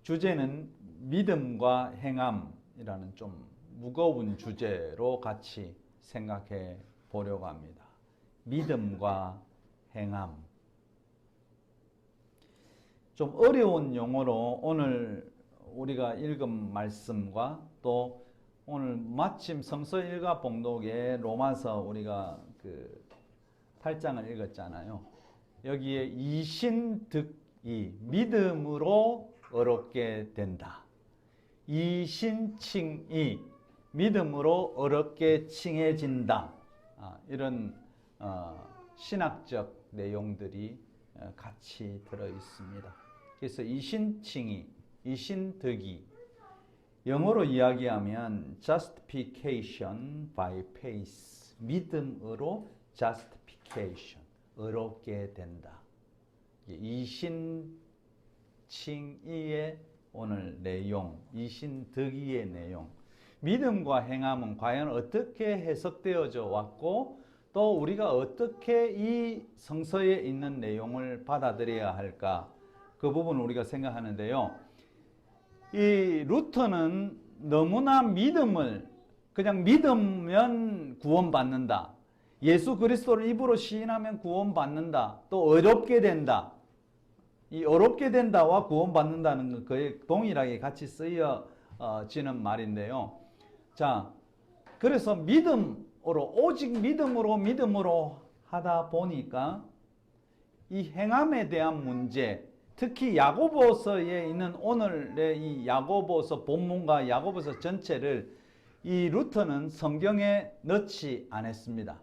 주제는 믿음과 행함이라는 좀 무거운 주제로 같이 생각해 보려고 합니다. 믿음과 행함. 좀 어려운 용어로 오늘 우리가 읽은 말씀과 또 오늘 마침 성서 일과 봉독의 로마서 우리가 그 8장을 읽었잖아요. 여기에 이신득이 믿음으로 어렵게 된다. 이신칭이 믿음으로 어렵게 칭해진다. 이런 신학적 내용들이 같이 들어 있습니다. 그래서 이신칭이, 이신득이 영어로 이야기하면 justification by faith, 믿음으로 justification, 어렵게 된다. 이신칭이의 오늘 내용, 이신득이의 내용. 믿음과 행함은 과연 어떻게 해석되어져 왔고 또 우리가 어떻게 이 성서에 있는 내용을 받아들여야 할까? 그 부분을 우리가 생각하는데요. 이 루터는 너무나 믿음을 그냥 믿으면 구원받는다. 예수 그리스도를 입으로 시인하면 구원받는다. 또 어렵게 된다. 이 어렵게 된다와 구원받는다는 건 거의 동일하게 같이 쓰여지는 말인데요. 자, 그래서 믿음으로 오직 믿음으로 하다 보니까 이 행함에 대한 문제, 특히 야고보서에 있는 오늘의 이 야고보서 본문과 야고보서 전체를 이 루터는 성경에 넣지 않았습니다.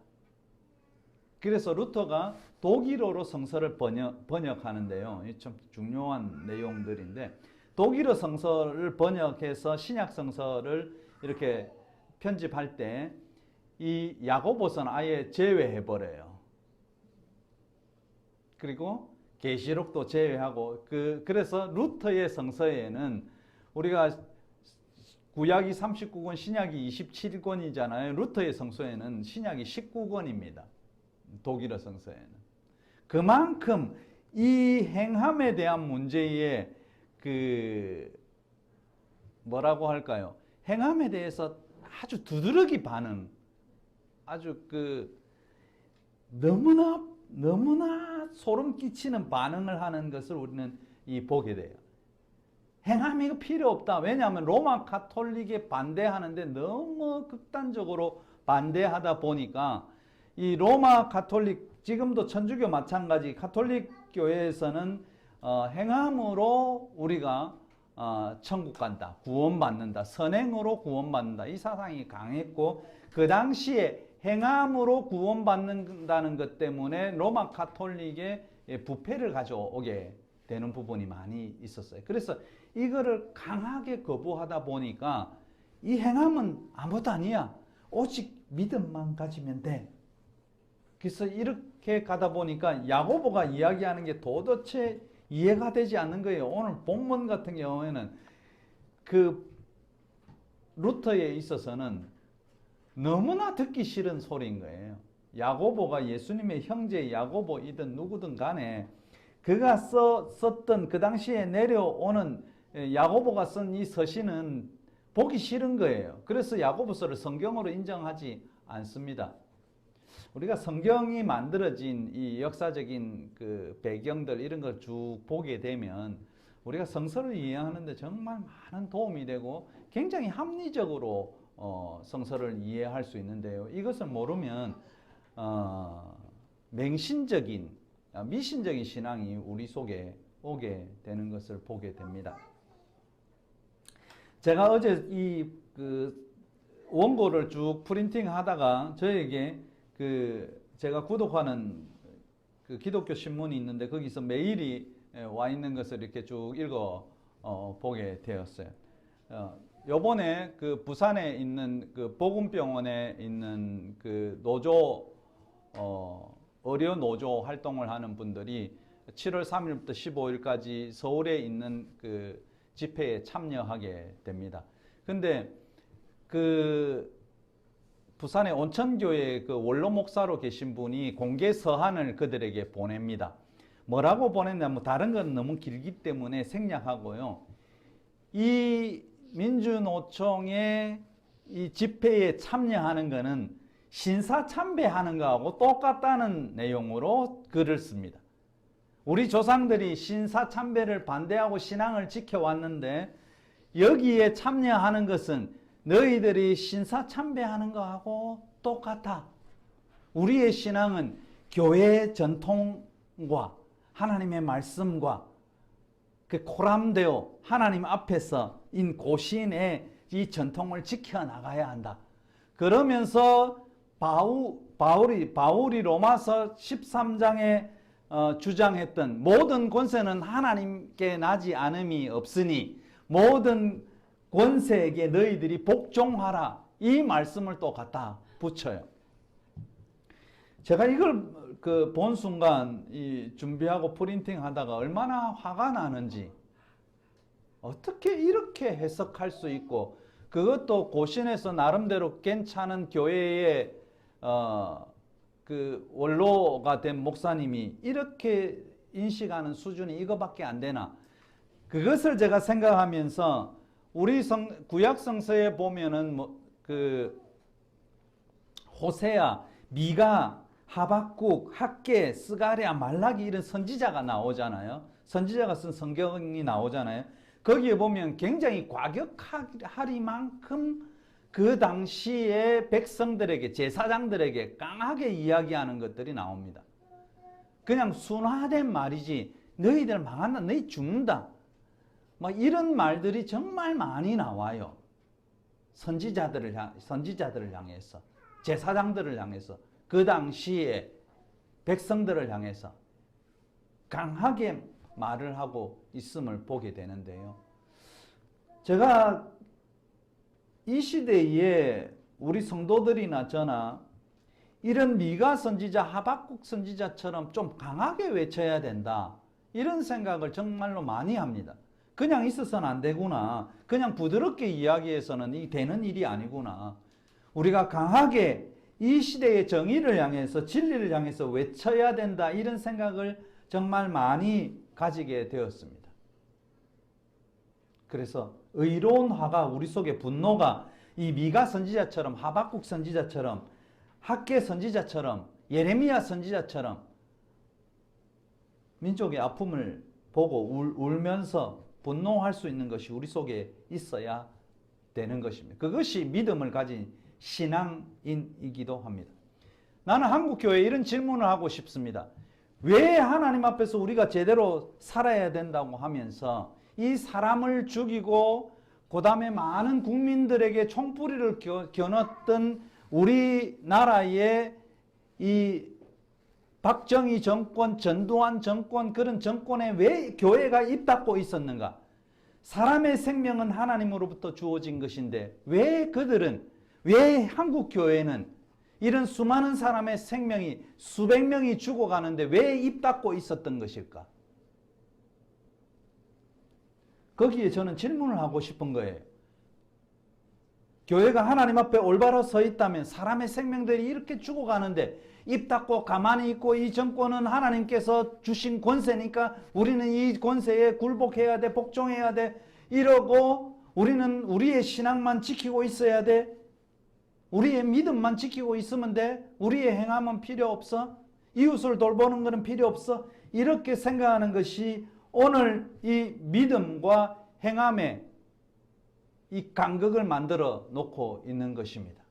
그래서 루터가 독일어로 성서를 번역하는데요. 이 참 중요한 내용들인데 독일어 성서를 번역해서 신약 성서를 이렇게 편집할 때 이 야고보서는 아예 제외해버려요. 그리고 계시록도 제외하고 그래서 루터의 성서에는 우리가 구약이 39권, 신약이 27권이잖아요. 루터의 성서에는 신약이 19권입니다. 독일어 성서에는. 그만큼 이 행함에 대한 문제에 뭐라고 할까요? 행함에 대해서 아주 두드러기 반응, 아주 너무나 소름 끼치는 반응을 하는 것을 우리는 보게 돼요. 행함이 필요 없다. 왜냐하면 로마 가톨릭에 반대하는데 너무 극단적으로 반대하다 보니까 이 로마 가톨릭, 지금도 천주교 마찬가지 가톨릭 교회에서는 행함으로 우리가 천국 간다, 구원받는다, 선행으로 구원받는다, 이 사상이 강했고 그 당시에 행함으로 구원받는다는 것 때문에 로마 가톨릭의 부패를 가져오게 되는 부분이 많이 있었어요. 그래서 이거를 강하게 거부하다 보니까 이 행함은 아무것도 아니야. 오직 믿음만 가지면 돼. 그래서 이렇게 가다 보니까 야고보가 이야기하는 게 도대체 이해가 되지 않는 거예요. 오늘 본문 같은 경우에는 루터에 있어서는 너무나 듣기 싫은 소리인 거예요. 야고보가 예수님의 형제 야고보이든 누구든 간에 그가 썼던 그 당시에 내려오는 야고보가 쓴 이 서신은 보기 싫은 거예요. 그래서 야고보서를 성경으로 인정하지 않습니다. 우리가 성경이 만들어진 이 역사적인 배경들 이런 걸 쭉 보게 되면 우리가 성서를 이해하는데 정말 많은 도움이 되고 굉장히 합리적으로 성서를 이해할 수 있는데요. 이것을 모르면 맹신적인 미신적인 신앙이 우리 속에 오게 되는 것을 보게 됩니다. 제가 어제 원고를 쭉 프린팅 하다가 저에게 제가 구독하는 기독교 신문이 있는데 거기서 메일이 와 있는 것을 이렇게 쭉 읽어 보게 되었어요. 요번에 부산에 있는 복음병원에 있는 노조, 의료 노조 활동을 하는 분들이 7월 3일부터 15일까지 서울에 있는 집회에 참여하게 됩니다. 근데 부산의 온천교회 원로 목사로 계신 분이 공개 서한을 그들에게 보냅니다. 뭐라고 보냈냐면 다른 건 너무 길기 때문에 생략하고요. 이 민주노총의 이 집회에 참여하는 것은 신사참배하는 거하고 똑같다는 내용으로 글을 씁니다. 우리 조상들이 신사참배를 반대하고 신앙을 지켜왔는데 여기에 참여하는 것은 너희들이 신사참배하는 거하고 똑같아. 우리의 신앙은 교회의 전통과 하나님의 말씀과 그 코람데오 하나님 앞에서 인 고신의 이 전통을 지켜나가야 한다. 그러면서 바울이 로마서 13장에 주장했던 모든 권세는 하나님께 나지 않음이 없으니 모든 권세에게 너희들이 복종하라. 이 말씀을 또 갖다 붙여요. 제가 이걸 본 순간 준비하고 프린팅 하다가 얼마나 화가 나는지, 어떻게 이렇게 해석할 수 있고, 그것도 고신에서 나름대로 괜찮은 교회의 그 원로가 된 목사님이 이렇게 인식하는 수준이 이거밖에 안 되나. 그것을 제가 생각하면서 우리 구약 성서에 보면은 그 호세아, 미가, 하박국, 학개, 스가랴, 말라기 이런 선지자가 나오잖아요. 선지자가 쓴 성경이 나오잖아요. 거기에 보면 굉장히 과격하리만큼 그 당시에 백성들에게, 제사장들에게 강하게 이야기하는 것들이 나옵니다. 그냥 순화된 말이지, 너희들 망한다, 너희 죽는다, 막 이런 말들이 정말 많이 나와요. 선지자들을 향해서, 제사장들을 향해서, 그 당시에 백성들을 향해서 강하게 말을 하고 있음을 보게 되는데요. 제가 이 시대에 우리 성도들이나 저나 이런 미가 선지자, 하박국 선지자처럼 좀 강하게 외쳐야 된다, 이런 생각을 정말로 많이 합니다. 그냥 있어서는 안 되구나, 그냥 부드럽게 이야기해서는 이 되는 일이 아니구나, 우리가 강하게 이 시대의 정의를 향해서, 진리를 향해서 외쳐야 된다, 이런 생각을 정말 많이 가지게 되었습니다. 그래서 의로운 화가 우리 속에, 분노가 이 미가 선지자처럼, 하박국 선지자처럼, 학개 선지자처럼, 예레미야 선지자처럼 민족의 아픔을 보고 울면서 분노할 수 있는 것이 우리 속에 있어야 되는 것입니다. 그것이 믿음을 가진 신앙인이기도 합니다. 나는 한국교회에 이런 질문을 하고 싶습니다. 왜 하나님 앞에서 우리가 제대로 살아야 된다고 하면서 이 사람을 죽이고 그 다음에 많은 국민들에게 총뿌리를 겨눴던 우리나라의 이 박정희 정권, 전두환 정권, 그런 정권에 왜 교회가 입 닫고 있었는가? 사람의 생명은 하나님으로부터 주어진 것인데 왜 한국 교회는 이런 수많은 사람의 생명이, 수백 명이 죽어가는데 왜 입 닫고 있었던 것일까? 거기에 저는 질문을 하고 싶은 거예요. 교회가 하나님 앞에 올바로 서 있다면, 사람의 생명들이 이렇게 죽어가는데 입 닫고 가만히 있고, 이 정권은 하나님께서 주신 권세니까 우리는 이 권세에 굴복해야 돼, 복종해야 돼, 이러고 우리는 우리의 신앙만 지키고 있어야 돼, 우리의 믿음만 지키고 있으면 돼, 우리의 행함은 필요 없어, 이웃을 돌보는 것은 필요 없어, 이렇게 생각하는 것이 오늘 이 믿음과 행함의 이 간극을 만들어 놓고 있는 것입니다.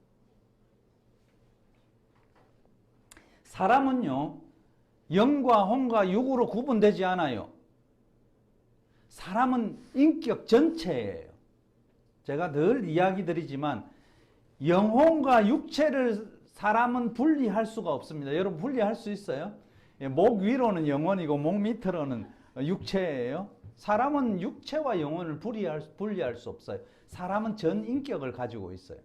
사람은요, 영과 혼과 육으로 구분되지 않아요. 사람은 인격 전체예요. 제가 늘 이야기 드리지만 영혼과 육체를 사람은 분리할 수가 없습니다. 여러분, 분리할 수 있어요? 목 위로는 영혼이고 목 밑으로는 육체예요. 사람은 육체와 영혼을 분리할 수 없어요. 사람은 전 인격을 가지고 있어요.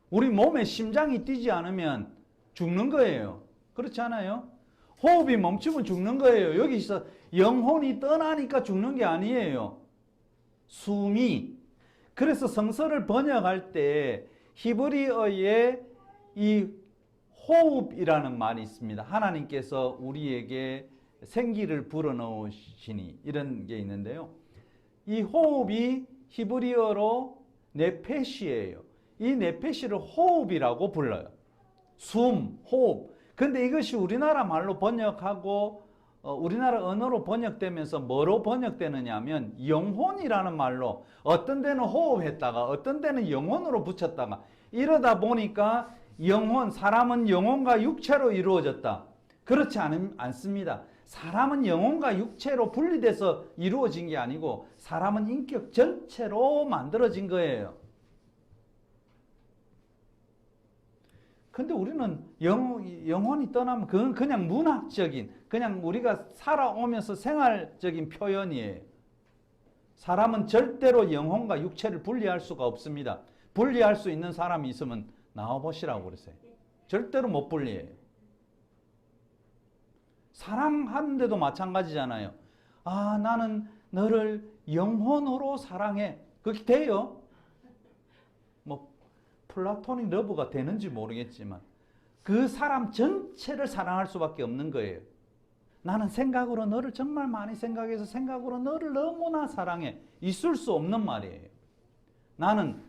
우리 몸에 심장이 뛰지 않으면 죽는 거예요. 그렇지 않아요? 호흡이 멈추면 죽는 거예요. 여기서 영혼이 떠나니까 죽는 게 아니에요. 숨이. 그래서 성서를 번역할 때 히브리어에 이 호흡이라는 말이 있습니다. 하나님께서 우리에게 생기를 불어넣으시니 이런 게 있는데요. 이 호흡이 히브리어로 네페시예요. 이 네페시를 호흡이라고 불러요. 숨, 호흡. 근데 이것이 우리나라 말로 번역하고 우리나라 언어로 번역되면서 뭐로 번역되느냐 하면 영혼이라는 말로 어떤 데는 호흡했다가 어떤 데는 영혼으로 붙였다가 이러다 보니까 영혼, 사람은 영혼과 육체로 이루어졌다. 그렇지 않습니다. 사람은 영혼과 육체로 분리돼서 이루어진 게 아니고 사람은 인격 전체로 만들어진 거예요. 근데 우리는 영혼이 떠나면 그건 그냥 문학적인, 그냥 우리가 살아오면서 생활적인 표현이에요. 사람은 절대로 영혼과 육체를 분리할 수가 없습니다. 분리할 수 있는 사람이 있으면 나와보시라고 그랬어요. 절대로 못 분리해요. 사랑하는데도 마찬가지잖아요. 아, 나는 너를 영혼으로 사랑해. 그렇게 돼요? 뭐 플라토닉 러브가 되는지 모르겠지만 그 사람 전체를 사랑할 수밖에 없는 거예요. 나는 생각으로 너를 정말 많이 생각해서 생각으로 너를 너무나 사랑해. 있을 수 없는 말이에요. 나는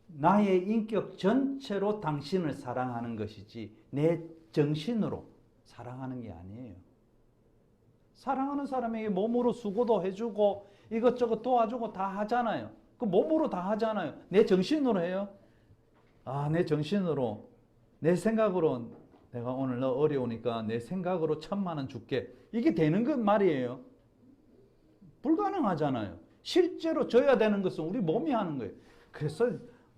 나의 인격 전체로 당신을 사랑하는 것이지 내 정신으로 사랑하는 게 아니에요. 사랑하는 사람에게 몸으로 수고도 해주고 이것저것 도와주고 다 하잖아요. 그 몸으로 다 하잖아요. 내 정신으로 해요. 아, 내 정신으로, 내 생각으로 내가 오늘 너 어려우니까 내 생각으로 1,000만 원 줄게. 이게 되는 것 말이에요. 불가능하잖아요. 실제로 줘야 되는 것은 우리 몸이 하는 거예요. 그래서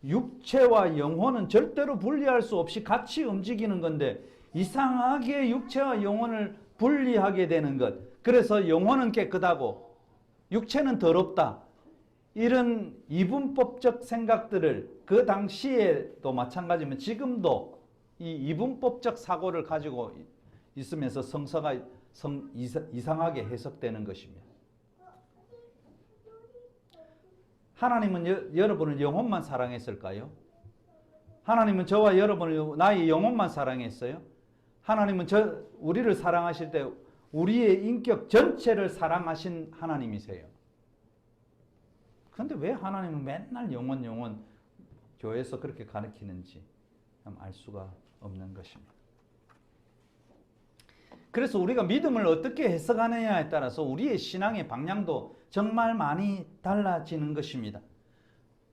육체와 영혼은 절대로 분리할 수 없이 같이 움직이는 건데 이상하게 육체와 영혼을 분리하게 되는 것. 그래서 영혼은 깨끗하고 육체는 더럽다. 이런 이분법적 생각들을 그 당시에도 마찬가지면 지금도 이 이분법적 사고를 가지고 있으면서 성서가 이상하게 해석되는 것입니다. 하나님은 여러분을 영혼만 사랑했을까요? 하나님은 저와 여러분을 나의 영혼만 사랑했어요? 하나님은 우리를 사랑하실 때 우리의 인격 전체를 사랑하신 하나님이세요. 그런데 왜 하나님은 맨날 영혼 교회에서 그렇게 가르치는지 알 수가 없는 것입니다. 그래서 우리가 믿음을 어떻게 해석하느냐에 따라서 우리의 신앙의 방향도 정말 많이 달라지는 것입니다.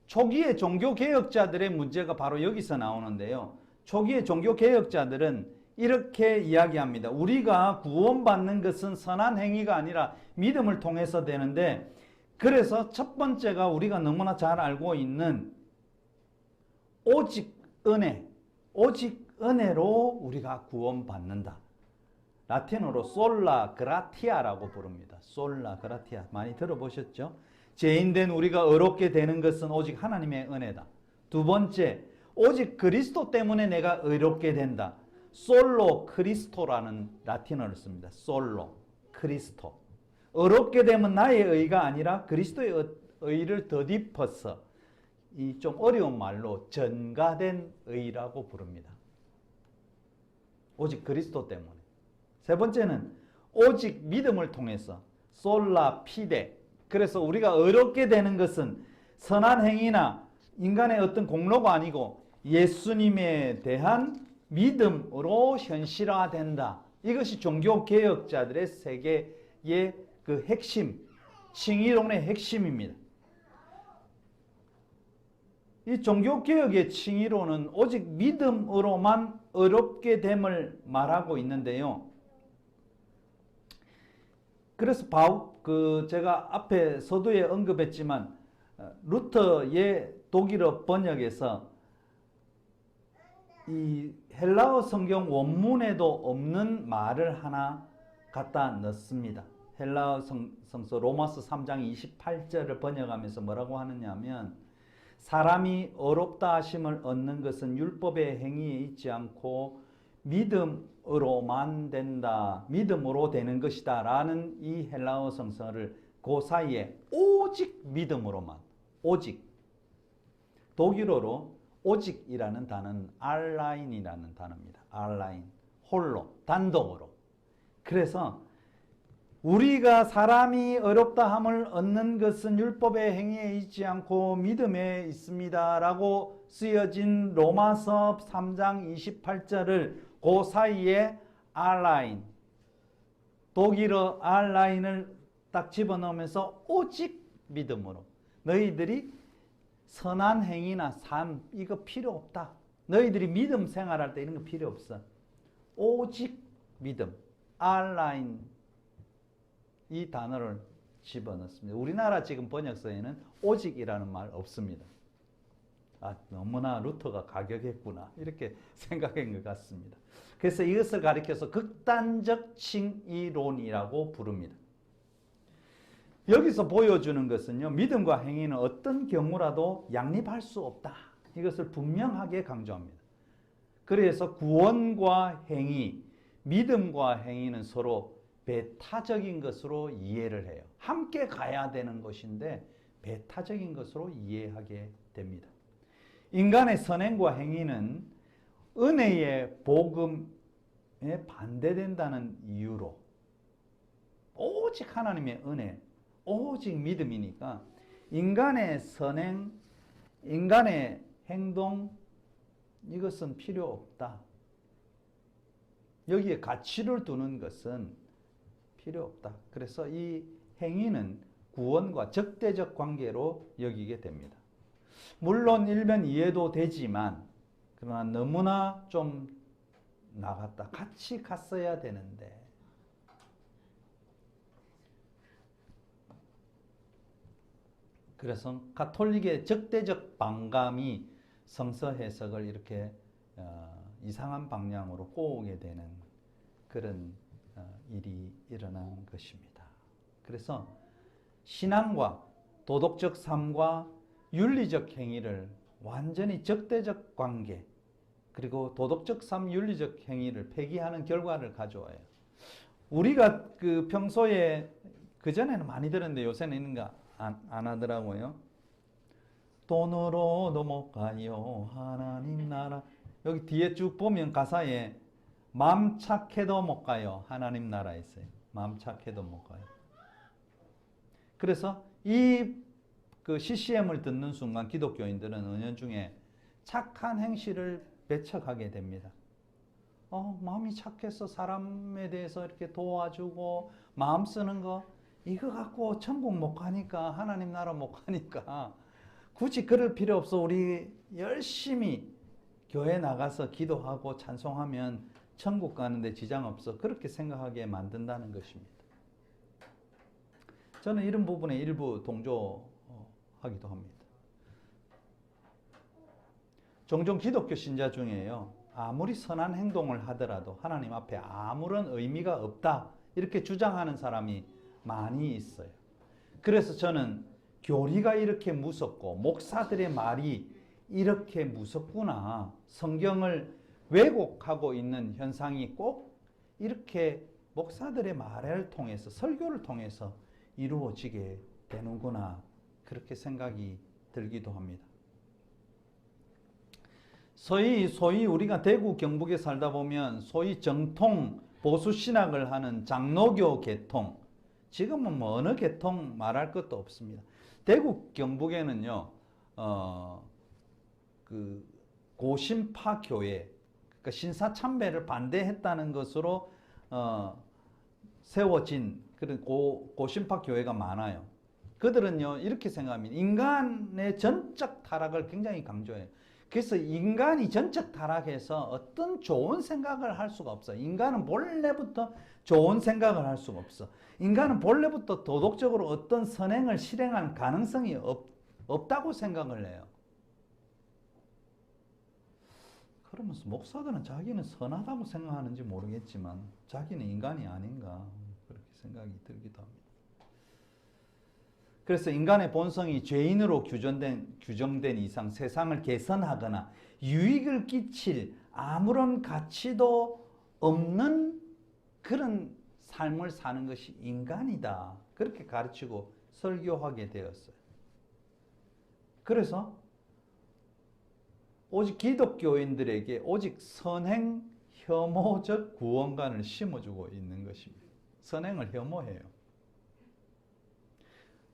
초기의 종교개혁자들의 문제가 바로 여기서 나오는데요. 초기의 종교개혁자들은 이렇게 이야기합니다. 우리가 구원받는 것은 선한 행위가 아니라 믿음을 통해서 되는데, 그래서 첫 번째가 우리가 너무나 잘 알고 있는 오직 은혜, 오직 은혜로 우리가 구원받는다. 라틴어로 솔라 그라티아라고 부릅니다. 솔라 그라티아 많이 들어보셨죠? 죄인된 우리가 의롭게 되는 것은 오직 하나님의 은혜다. 두 번째, 오직 그리스도 때문에 내가 의롭게 된다. 솔로 크리스토라는 라틴어를 씁니다. 솔로 크리스토. 의롭게 되면 나의 의가 아니라 그리스도의 의를 덧입어서 이 좀 어려운 말로 전가된 의라고 부릅니다. 오직 그리스도 때문에. 세 번째는 오직 믿음을 통해서 솔라 피데. 그래서 우리가 의롭게 되는 것은 선한 행위나 인간의 어떤 공로가 아니고 예수님에 대한 믿음으로 현실화된다. 이것이 종교개혁자들의 세계의 그 핵심, 칭의론의 핵심입니다. 이 종교개혁의 칭의론은 오직 믿음으로만 의롭게 됨을 말하고 있는데요. 그래서 제가 앞에 서두에 언급했지만 루터의 독일어 번역에서 이 헬라어 성경 원문에도 없는 말을 하나 갖다 넣습니다. 헬라어 성서 로마서 3장 28절을 번역하면서 뭐라고 하느냐 하면, 사람이 의롭다 하심을 얻는 것은 율법의 행위에 있지 않고 믿음으로만 된다. 믿음으로 되는 것이다. 라는 이 헬라어 성서를 그 사이에 오직 믿음으로만, 오직, 독일어로 오직이라는 단어는 알라인이라는 단어입니다. 알라인, 홀로, 단독으로. 그래서 우리가 사람이 어렵다 함을 얻는 것은 율법의 행위에 있지 않고 믿음에 있습니다 라고 쓰여진 로마서 3장 28절을 그 사이에 R라인, 독일어 R라인을 딱 집어넣으면서 오직 믿음으로 너희들이 선한 행위나 삶 이거 필요 없다. 너희들이 믿음 생활할 때 이런 거 필요 없어. 오직 믿음, R라인 이 단어를 집어넣습니다. 우리나라 지금 번역서에는 오직이라는 말 없습니다. 아, 너무나 루터가 가격했구나 이렇게 생각한 것 같습니다. 그래서 이것을 가리켜서 극단적 칭의론이라고 부릅니다. 여기서 보여주는 것은요, 믿음과 행위는 어떤 경우라도 양립할 수 없다. 이것을 분명하게 강조합니다. 그래서 구원과 행위, 믿음과 행위는 서로 배타적인 것으로 이해를 해요. 함께 가야 되는 것인데 배타적인 것으로 이해하게 됩니다. 인간의 선행과 행위는 은혜의 복음에 반대된다는 이유로 오직 하나님의 은혜, 오직 믿음이니까 인간의 선행, 인간의 행동 이것은 필요 없다. 여기에 가치를 두는 것은 필요 없다. 그래서 이 행위는 구원과 적대적 관계로 여기게 됩니다. 물론 일면 이해도 되지만 그러나 너무나 좀 나갔다. 같이 갔어야 되는데 그래서 가톨릭의 적대적 반감이 성서 해석을 이렇게 이상한 방향으로 꼬우게 되는 그런 일이 일어난 것입니다. 그래서 신앙과 도덕적 삶과 윤리적 행위를 완전히 적대적 관계 그리고 도덕적 삶, 윤리적 행위를 폐기하는 결과를 가져와요. 우리가 그 평소에 그전에는 많이 들었는데 요새는 있는 거 안 하더라고요. 돈으로도 못 가요 하나님 나라. 여기 뒤에 쭉 보면 가사에 마음 착해도 못 가요 하나님 나라에 있어요. 마음 착해도 못 가요. 그래서 이 그 CCM을 듣는 순간 기독교인들은 은연중에 착한 행실을 배척하게 됩니다. 마음이 착해서 사람에 대해서 이렇게 도와주고 마음 쓰는 거 이거 갖고 천국 못 가니까 하나님 나라 못 가니까 굳이 그럴 필요 없어. 우리 열심히 교회 나가서 기도하고 찬송하면 천국 가는데 지장 없어. 그렇게 생각하게 만든다는 것입니다. 저는 이런 부분에 일부 동조하기도 합니다. 종종 기독교 신자 중에요. 아무리 선한 행동을 하더라도 하나님 앞에 아무런 의미가 없다. 이렇게 주장하는 사람이 많이 있어요. 그래서 저는 교리가 이렇게 무섭고 목사들의 말이 이렇게 무섭구나. 성경을 왜곡하고 있는 현상이 꼭 이렇게 목사들의 말을 통해서 설교를 통해서 이루어지게 되는구나. 그렇게 생각이 들기도 합니다. 소위 우리가 대구 경북에 살다 보면 소위 정통 보수 신학을 하는 장로교 계통, 지금은 뭐 어느 계통 말할 것도 없습니다. 대구 경북에는요, 그 고신파 교회, 그러니까 신사 참배를 반대했다는 것으로 세워진 그런 고신파 교회가 많아요. 그들은요 이렇게 생각합니다. 인간의 전적 타락을 굉장히 강조해요. 그래서 인간이 전적 타락해서 어떤 좋은 생각을 할 수가 없어. 인간은 본래부터 좋은 생각을 할 수가 없어. 인간은 본래부터 도덕적으로 어떤 선행을 실행할 가능성이 없다고 생각을 해요. 그러면서 목사들은 자기는 선하다고 생각하는지 모르겠지만 자기는 인간이 아닌가 그렇게 생각이 들기도 합니다. 그래서 인간의 본성이 죄인으로 규정된 이상 세상을 개선하거나 유익을 끼칠 아무런 가치도 없는 그런 삶을 사는 것이 인간이다. 그렇게 가르치고 설교하게 되었어요. 그래서 오직 기독교인들에게 오직 선행 혐오적 구원관을 심어주고 있는 것입니다. 선행을 혐오해요.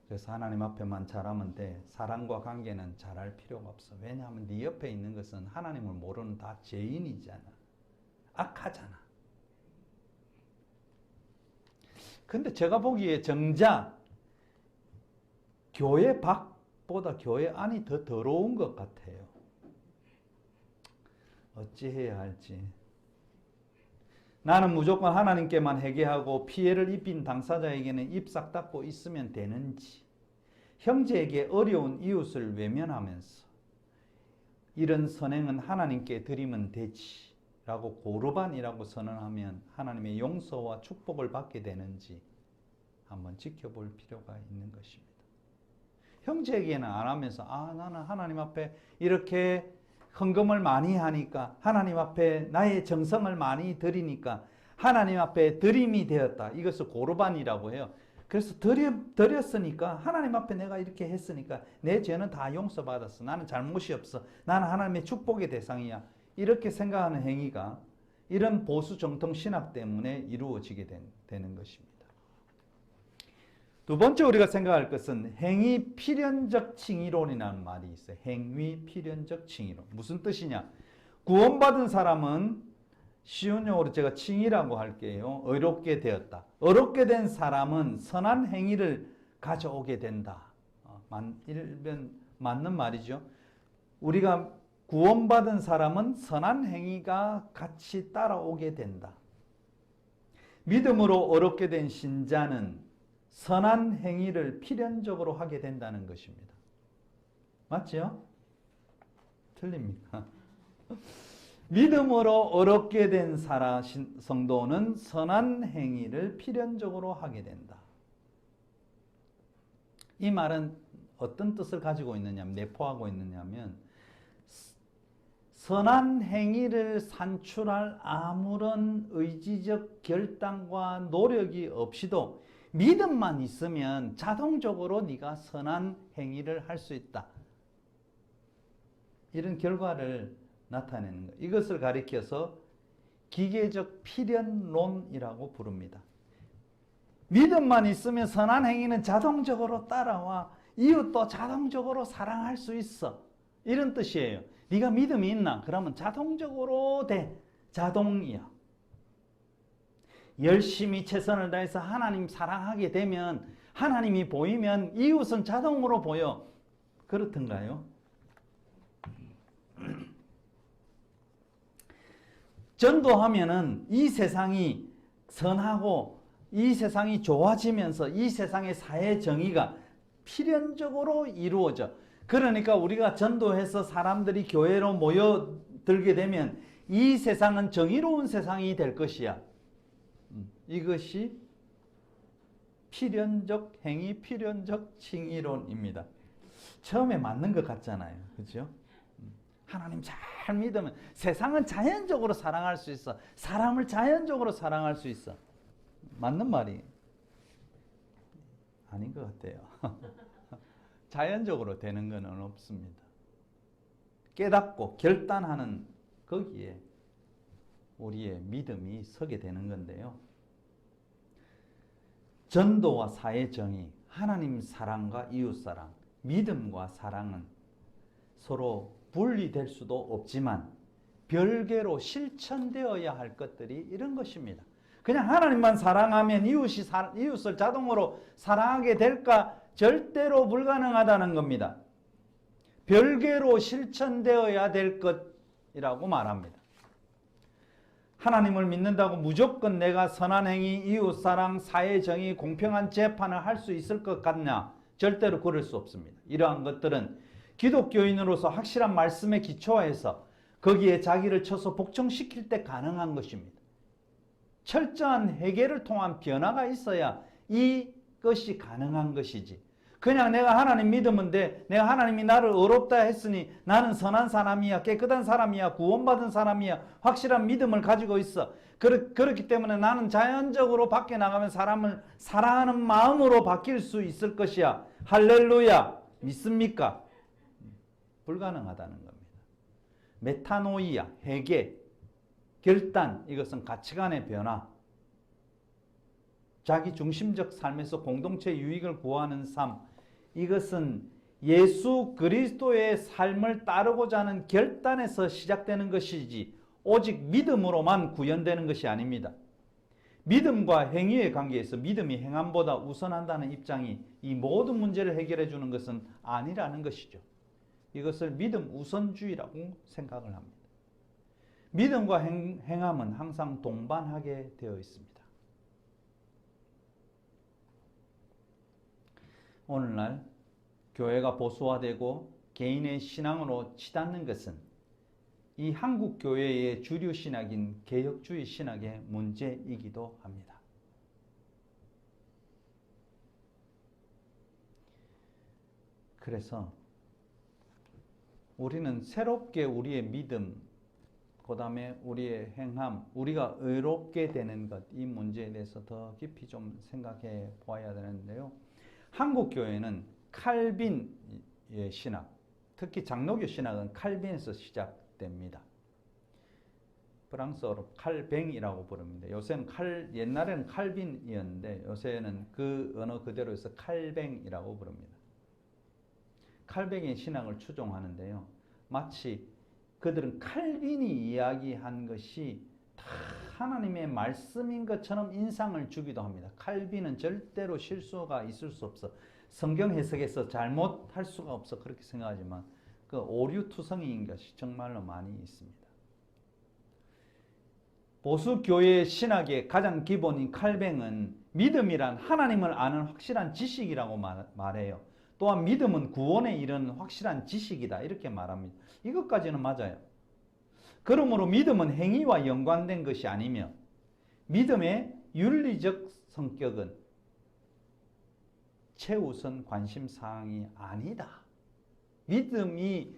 그래서 하나님 앞에만 잘하면 돼. 사랑과 관계는 잘할 필요가 없어. 왜냐하면 네 옆에 있는 것은 하나님을 모르는 다 죄인이잖아. 악하잖아. 근데 제가 보기에 정작 교회 밖보다 교회 안이 더 더러운 것 같아요. 어찌해야 할지. 나는 무조건 하나님께만 회개하고 피해를 입힌 당사자에게는 입 싹 닫고 있으면 되는지, 형제에게 어려운 이웃을 외면하면서 이런 선행은 하나님께 드리면 되지 라고 고르반이라고 선언하면 하나님의 용서와 축복을 받게 되는지 한번 지켜볼 필요가 있는 것입니다. 형제에게는 안 하면서 나는 하나님 앞에 이렇게 헌금을 많이 하니까, 하나님 앞에 나의 정성을 많이 드리니까 하나님 앞에 드림이 되었다. 이것을 고르반이라고 해요. 그래서 드렸으니까, 하나님 앞에 내가 이렇게 했으니까 내 죄는 다 용서받았어. 나는 잘못이 없어. 나는 하나님의 축복의 대상이야. 이렇게 생각하는 행위가 이런 보수 정통 신학 때문에 이루어지게 되는 것입니다. 두 번째 우리가 생각할 것은 행위 필연적 칭의론이라는 말이 있어요. 행위 필연적 칭의론. 무슨 뜻이냐? 구원받은 사람은 쉬운 용어로 제가 칭의라고 할게요. 의롭게 되었다. 의롭게 된 사람은 선한 행위를 가져오게 된다. 맞는 말이죠. 우리가 구원받은 사람은 선한 행위가 같이 따라오게 된다. 믿음으로 의롭게 된 신자는 선한 행위를 필연적으로 하게 된다는 것입니다. 맞죠? 틀립니까? 믿음으로 의롭게 된 성도는 선한 행위를 필연적으로 하게 된다. 이 말은 어떤 뜻을 가지고 있느냐면, 내포하고 있느냐면, 선한 행위를 산출할 아무런 의지적 결단과 노력이 없이도 믿음만 있으면 자동적으로 네가 선한 행위를 할 수 있다. 이런 결과를 나타내는 것. 이것을 가리켜서 기계적 필연론이라고 부릅니다. 믿음만 있으면 선한 행위는 자동적으로 따라와 이웃도 자동적으로 사랑할 수 있어. 이런 뜻이에요. 네가 믿음이 있나? 그러면 자동적으로 돼. 자동이야. 열심히 최선을 다해서 하나님 사랑하게 되면, 하나님이 보이면 이웃은 자동으로 보여. 그렇던가요? 전도하면은 이 세상이 선하고 이 세상이 좋아지면서 이 세상의 사회 정의가 필연적으로 이루어져. 그러니까 우리가 전도해서 사람들이 교회로 모여들게 되면 이 세상은 정의로운 세상이 될 것이야. 이것이 필연적 행위, 필연적 칭의론입니다. 처음에 맞는 것 같잖아요. 그렇죠? 하나님 잘 믿으면 세상은 자연적으로 사랑할 수 있어. 사람을 자연적으로 사랑할 수 있어. 맞는 말이 아닌 것 같아요. 자연적으로 되는 것은 없습니다. 깨닫고 결단하는 거기에 우리의 믿음이 서게 되는 건데요. 전도와 사회 정의, 하나님 사랑과 이웃 사랑, 믿음과 사랑은 서로 분리될 수도 없지만 별개로 실천되어야 할 것들이 이런 것입니다. 그냥 하나님만 사랑하면 이웃을 자동으로 사랑하게 될까? 절대로 불가능하다는 겁니다. 별개로 실천되어야 될 것이라고 말합니다. 하나님을 믿는다고 무조건 내가 선한 행위, 이웃사랑, 사회정의, 공평한 재판을 할 수 있을 것 같냐? 절대로 그럴 수 없습니다. 이러한 것들은 기독교인으로서 확실한 말씀에 기초해서 거기에 자기를 쳐서 복종시킬 때 가능한 것입니다. 철저한 회개를 통한 변화가 있어야 이것이 가능한 것이지. 그냥 내가 하나님 믿으면 돼. 내가 하나님이 나를 의롭다 했으니 나는 선한 사람이야, 깨끗한 사람이야, 구원받은 사람이야, 확실한 믿음을 가지고 있어. 그렇기 때문에 나는 자연적으로 밖에 나가면 사람을 사랑하는 마음으로 바뀔 수 있을 것이야. 할렐루야. 믿습니까? 불가능하다는 겁니다. 메타노이아, 회개. 결단, 이것은 가치관의 변화, 자기 중심적 삶에서 공동체 유익을 구하는 삶, 이것은 예수 그리스도의 삶을 따르고자 하는 결단에서 시작되는 것이지 오직 믿음으로만 구현되는 것이 아닙니다. 믿음과 행위의 관계에서 믿음이 행함보다 우선한다는 입장이 이 모든 문제를 해결해 주는 것은 아니라는 것이죠. 이것을 믿음 우선주의라고 생각을 합니다. 믿음과 행함은 항상 동반하게 되어 있습니다. 오늘날 교회가 보수화되고 개인의 신앙으로 치닫는 것은 이 한국 교회의 주류 신학인 개혁주의 신학의 문제이기도 합니다. 그래서 우리는 새롭게 우리의 믿음, 그 다음에 우리의 행함, 우리가 의롭게 되는 것, 이 문제에 대해서 더 깊이 좀 생각해 보아야 되는데요. 한국 교회는 칼빈의 신학, 특히 장로교 신학은 칼빈에서 시작됩니다. 프랑스어로 칼뱅이라고 부릅니다. 요새는 옛날에는 칼빈이었는데 요새는 그 언어 그대로 해서 칼뱅이라고 부릅니다. 칼뱅의 신학을 추종하는데요. 마치 그들은 칼빈이 이야기한 것이 다 하나님의 말씀인 것처럼 인상을 주기도 합니다. 칼빈은 절대로 실수가 있을 수 없어. 성경 해석에서 잘못할 수가 없어. 그렇게 생각하지만 그 오류투성이인 것이 정말로 많이 있습니다. 보수교회 신학의 가장 기본인 칼뱅은 믿음이란 하나님을 아는 확실한 지식이라고 말해요. 또한 믿음은 구원에 이르는 확실한 지식이다. 이렇게 말합니다. 이것까지는 맞아요. 그러므로 믿음은 행위와 연관된 것이 아니며 믿음의 윤리적 성격은 최우선 관심사항이 아니다. 믿음이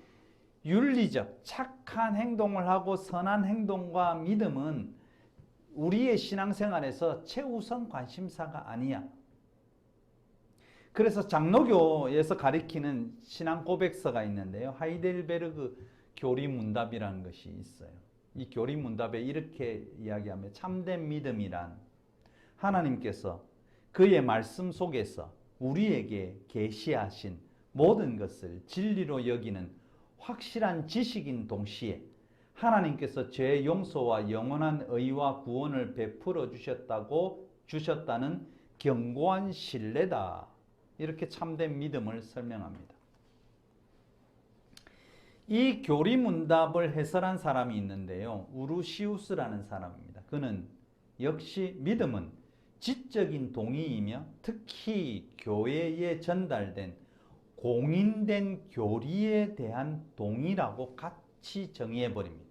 윤리적, 착한 행동을 하고 선한 행동과 믿음은 우리의 신앙생활에서 최우선 관심사가 아니야. 그래서 장로교에서 가리키는 신앙 고백서가 있는데요. 하이델베르그 교리문답이라는 것이 있어요. 이 교리문답에 이렇게 이야기하며 참된 믿음이란 하나님께서 그의 말씀 속에서 우리에게 계시하신 모든 것을 진리로 여기는 확실한 지식인 동시에 하나님께서 죄 용서와 영원한 의와 구원을 베풀어 주셨다는 견고한 신뢰다. 이렇게 참된 믿음을 설명합니다. 이 교리문답을 해설한 사람이 있는데요. 우르시우스라는 사람입니다. 그는 역시 믿음은 지적인 동의이며 특히 교회에 전달된 공인된 교리에 대한 동의라고 같이 정의해버립니다.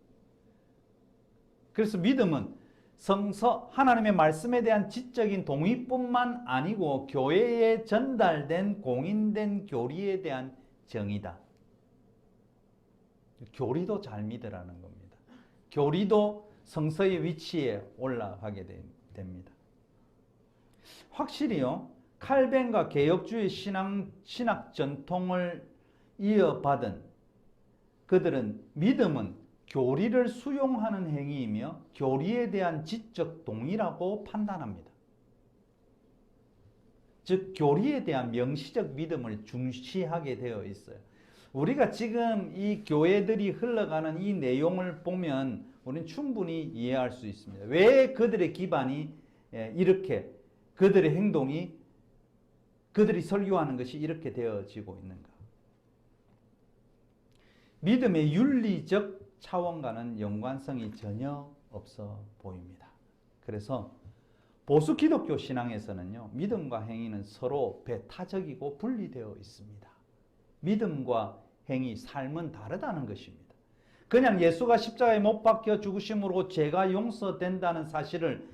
그래서 믿음은 성서 하나님의 말씀에 대한 지적인 동의뿐만 아니고 교회에 전달된 공인된 교리에 대한 정의다. 교리도 잘 믿으라는 겁니다. 교리도 성서의 위치에 올라가게 됩니다. 확실히요, 칼뱅과 개혁주의 신학 전통을 이어받은 그들은 믿음은 교리를 수용하는 행위이며 교리에 대한 지적 동의라고 판단합니다. 즉 교리에 대한 명시적 믿음을 중시하게 되어 있어요. 우리가 지금 이 교회들이 흘러가는 이 내용을 보면 우리는 충분히 이해할 수 있습니다. 왜 그들의 기반이 이렇게 그들의 행동이 그들이 설교하는 것이 이렇게 되어지고 있는가? 믿음의 윤리적 차원과는 연관성이 전혀 없어 보입니다. 그래서 보수 기독교 신앙에서는요, 믿음과 행위는 서로 배타적이고 분리되어 있습니다. 믿음과 행위, 삶은 다르다는 것입니다. 그냥 예수가 십자가에 못 박혀 죽으심으로 죄가 용서된다는 사실을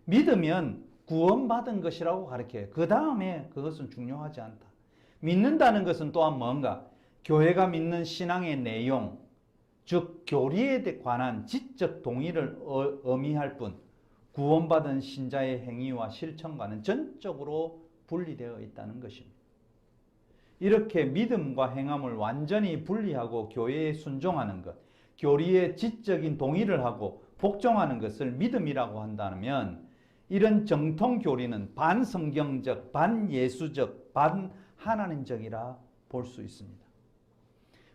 믿으면 구원받은 것이라고 가르쳐요. 그 다음에 그것은 중요하지 않다. 믿는다는 것은 또한 뭔가 교회가 믿는 신앙의 내용, 즉 교리에 관한 지적 동의를 의미할 뿐 구원받은 신자의 행위와 실천과는 전적으로 분리되어 있다는 것입니다. 이렇게 믿음과 행함을 완전히 분리하고 교회에 순종하는 것, 교리에 지적인 동의를 하고 복종하는 것을 믿음이라고 한다면 이런 정통 교리는 반성경적, 반예수적, 반하나님적이라 볼 수 있습니다.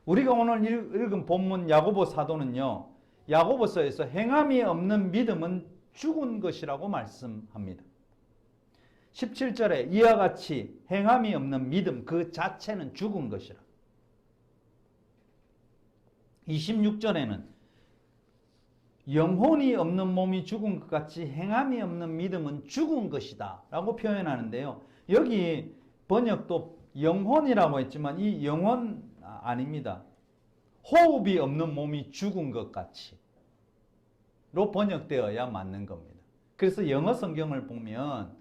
우리가 오늘 읽은 본문 야고보 사도는요, 야고보서에서 행함이 없는 믿음은 죽은 것이라고 말씀합니다. 17절에 이와 같이 행함이 없는 믿음 그 자체는 죽은 것이라. 26절에는 영혼이 없는 몸이 죽은 것 같이 행함이 없는 믿음은 죽은 것이다 라고 표현하는데요. 여기 번역도 영혼이라고 했지만 이 영혼 아닙니다. 호흡이 없는 몸이 죽은 것 같이 로 번역되어야 맞는 겁니다. 그래서 영어 성경을 보면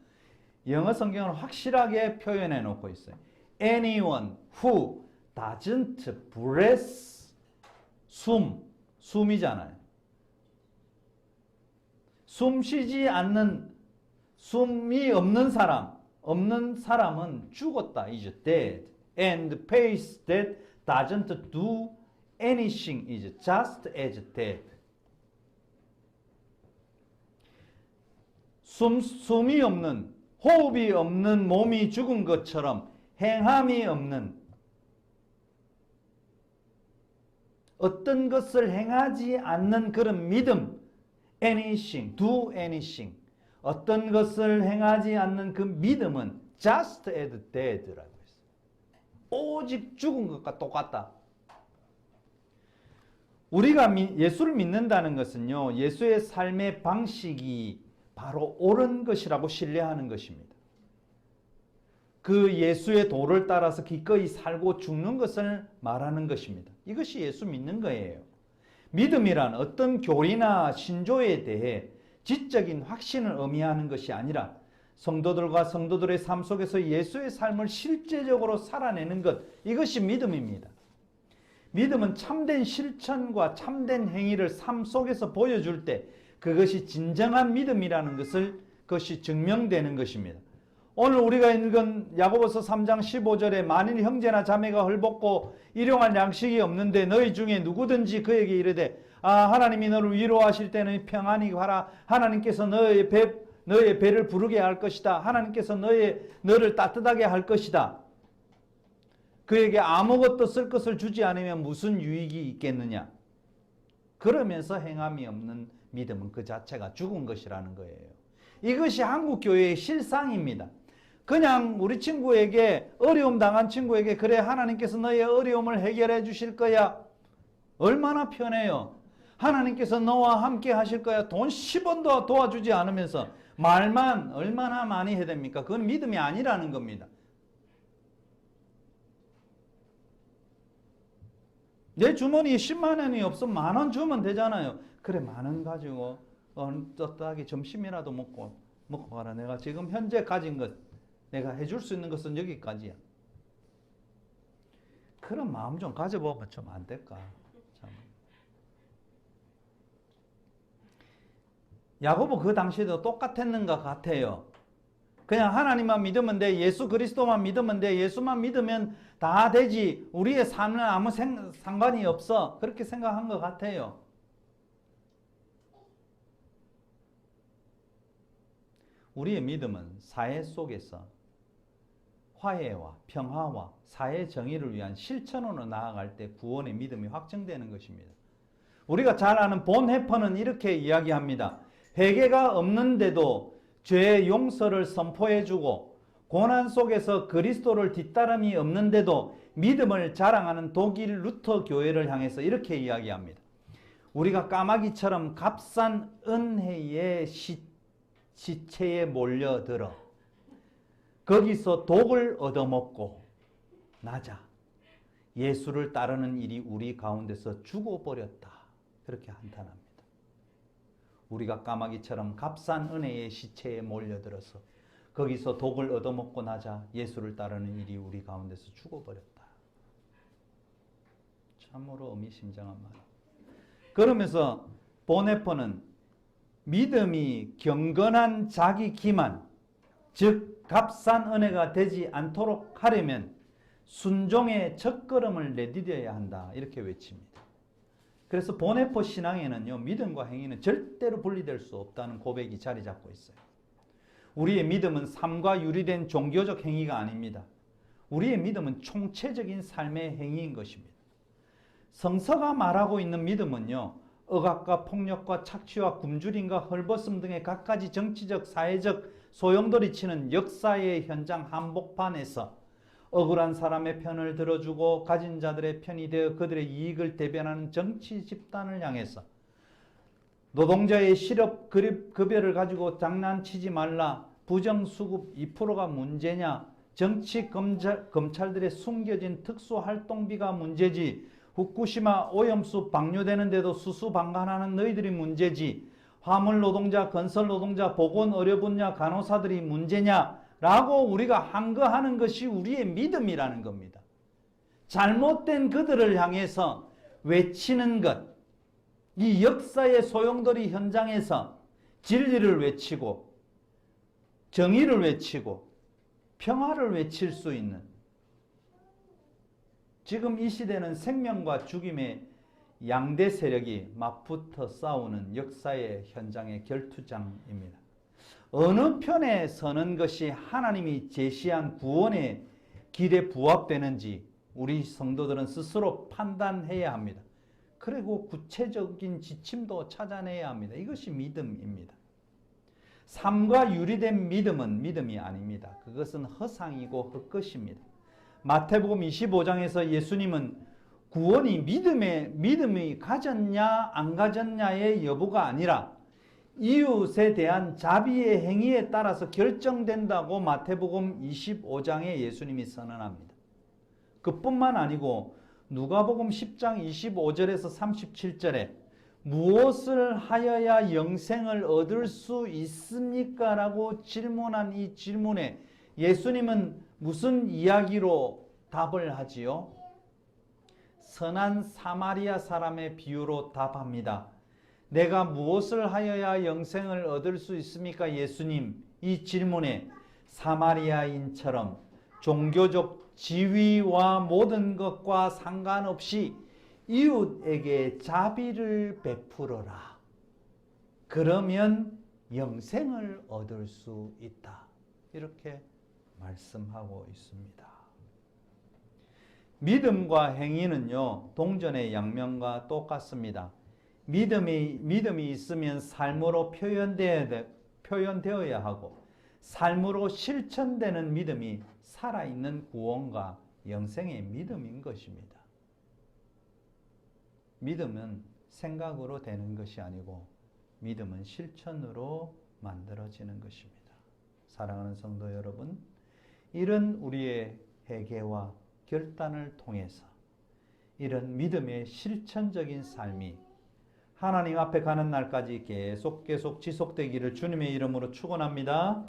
영어 성경을 확실하게 표현해 놓고 있어요. Anyone who doesn't breathe 숨이잖아요. 숨 쉬지 않는, 숨이 없는 사람은 죽었다. is dead. And the face that doesn't do anything is just as dead. 숨이 없는, 호흡이 없는 몸이 죽은 것처럼 행함이 없는, 어떤 것을 행하지 않는 그런 믿음, anything, do anything, 어떤 것을 행하지 않는 그 믿음은 just as dead라고 했어요. 오직 죽은 것과 똑같다. 우리가 예수를 믿는다는 것은요, 예수의 삶의 방식이 바로 옳은 것이라고 신뢰하는 것입니다. 그 예수의 도를 따라서 기꺼이 살고 죽는 것을 말하는 것입니다. 이것이 예수 믿는 거예요. 믿음이란 어떤 교리나 신조에 대해 지적인 확신을 의미하는 것이 아니라 성도들과 성도들의 삶 속에서 예수의 삶을 실제적으로 살아내는 것, 이것이 믿음입니다. 믿음은 참된 실천과 참된 행위를 삶 속에서 보여줄 때 그것이 진정한 믿음이라는 것이 증명되는 것입니다. 오늘 우리가 읽은 야고보서 3장 15절에 만일 형제나 자매가 헐벗고 일용할 양식이 없는데 너희 중에 누구든지 그에게 이르되 하나님이 너를 위로하실 때는 평안히 가라. 하나님께서 너의 배를 부르게 할 것이다. 하나님께서 너를 따뜻하게 할 것이다. 그에게 아무것도 쓸 것을 주지 않으면 무슨 유익이 있겠느냐. 그러면서 행함이 없는 믿음은 그 자체가 죽은 것이라는 거예요. 이것이 한국교회의 실상입니다. 그냥 우리 친구에게, 어려움 당한 친구에게 그래 하나님께서 너의 어려움을 해결해 주실 거야. 얼마나 편해요. 하나님께서 너와 함께 하실 거야. 돈 10원도 도와주지 않으면서 말만 얼마나 많이 해야 됩니까? 그건 믿음이 아니라는 겁니다. 내 주머니에 10만 원이 없어 10,000원 주면 되잖아요. 그래 10,000원 가지고 떳떳하게 점심이라도 먹고 가라. 내가 지금 현재 가진 것, 내가 해줄 수 있는 것은 여기까지야. 그런 마음 좀 가져보면 좀 안 될까? 참. 야고보 그 당시에도 똑같았는 것 같아요. 그냥 하나님만 믿으면 돼. 예수 그리스도만 믿으면 돼. 예수만 믿으면 다 되지. 우리의 삶은 아무 상관이 없어. 그렇게 생각한 것 같아요. 우리의 믿음은 사회 속에서 화해와 평화와 사회 정의를 위한 실천으로 나아갈 때 구원의 믿음이 확정되는 것입니다. 우리가 잘 아는 본 해퍼는 이렇게 이야기합니다. 회개가 없는데도 죄의 용서를 선포해주고 고난 속에서 그리스도를 뒤따름이 없는데도 믿음을 자랑하는 독일 루터 교회를 향해서 이렇게 이야기합니다. 우리가 까마귀처럼 값싼 은혜의 시체에 몰려들어 거기서 독을 얻어먹고 나자 예수를 따르는 일이 우리 가운데서 죽어버렸다. 그렇게 한탄합니다. 우리가 까마귀처럼 값싼 은혜의 시체에 몰려들어서 거기서 독을 얻어먹고 나자 예수를 따르는 일이 우리 가운데서 죽어버렸다. 참으로 의미심장한 말. 그러면서 보네퍼는 믿음이 경건한 자기 기만, 즉 값싼 은혜가 되지 않도록 하려면 순종의 첫걸음을 내디뎌야 한다. 이렇게 외칩니다. 그래서 보네포 신앙에는요, 믿음과 행위는 절대로 분리될 수 없다는 고백이 자리 잡고 있어요. 우리의 믿음은 삶과 유리된 종교적 행위가 아닙니다. 우리의 믿음은 총체적인 삶의 행위인 것입니다. 성서가 말하고 있는 믿음은요, 억압과 폭력과 착취와 굶주림과 헐벗음 등의 갖가지 정치적, 사회적 소용돌이 치는 역사의 현장 한복판에서 억울한 사람의 편을 들어주고 가진 자들의 편이 되어 그들의 이익을 대변하는 정치 집단을 향해서 노동자의 실업 급여를 가지고 장난치지 말라, 부정수급 2%가 문제냐, 정치 검찰들의 숨겨진 특수활동비가 문제지, 후쿠시마 오염수 방류되는데도 수수방관하는 너희들이 문제지, 화물 노동자, 건설 노동자, 보건 의료 분야 간호사들이 문제냐 라고 우리가 항거하는 것이 우리의 믿음이라는 겁니다. 잘못된 그들을 향해서 외치는 것, 이 역사의 소용돌이 현장에서 진리를 외치고 정의를 외치고 평화를 외칠 수 있는, 지금 이 시대는 생명과 죽임의 양대 세력이 맞붙어 싸우는 역사의 현장의 결투장입니다. 어느 편에 서는 것이 하나님이 제시한 구원의 길에 부합되는지 우리 성도들은 스스로 판단해야 합니다. 그리고 구체적인 지침도 찾아내야 합니다. 이것이 믿음입니다. 삶과 유리된 믿음은 믿음이 아닙니다. 그것은 허상이고 헛것입니다. 마태복음 25장에서 예수님은 구원이 믿음이 가졌냐 안 가졌냐의 여부가 아니라 이웃에 대한 자비의 행위에 따라서 결정된다고 마태복음 25장에 예수님이 선언합니다. 그뿐만 아니고 누가복음 10장 25절에서 37절에 무엇을 하여야 영생을 얻을 수 있습니까? 라고 질문한 이 질문에 예수님은 무슨 이야기로 답을 하지요? 선한 사마리아 사람의 비유로 답합니다. 내가 무엇을 하여야 영생을 얻을 수 있습니까? 예수님, 이 질문에 사마리아인처럼 종교적 지위와 모든 것과 상관없이 이웃에게 자비를 베풀어라. 그러면 영생을 얻을 수 있다. 이렇게 말씀하고 있습니다. 믿음과 행위는요, 동전의 양면과 똑같습니다. 믿음이 있으면 삶으로 표현되어야 하고, 삶으로 실천되는 믿음이 살아있는 구원과 영생의 믿음인 것입니다. 믿음은 생각으로 되는 것이 아니고 믿음은 실천으로 만들어지는 것입니다. 사랑하는 성도 여러분, 이런 우리의 회개와 결단을 통해서 이런 믿음의 실천적인 삶이 하나님 앞에 가는 날까지 계속 지속되기를 주님의 이름으로 축원합니다.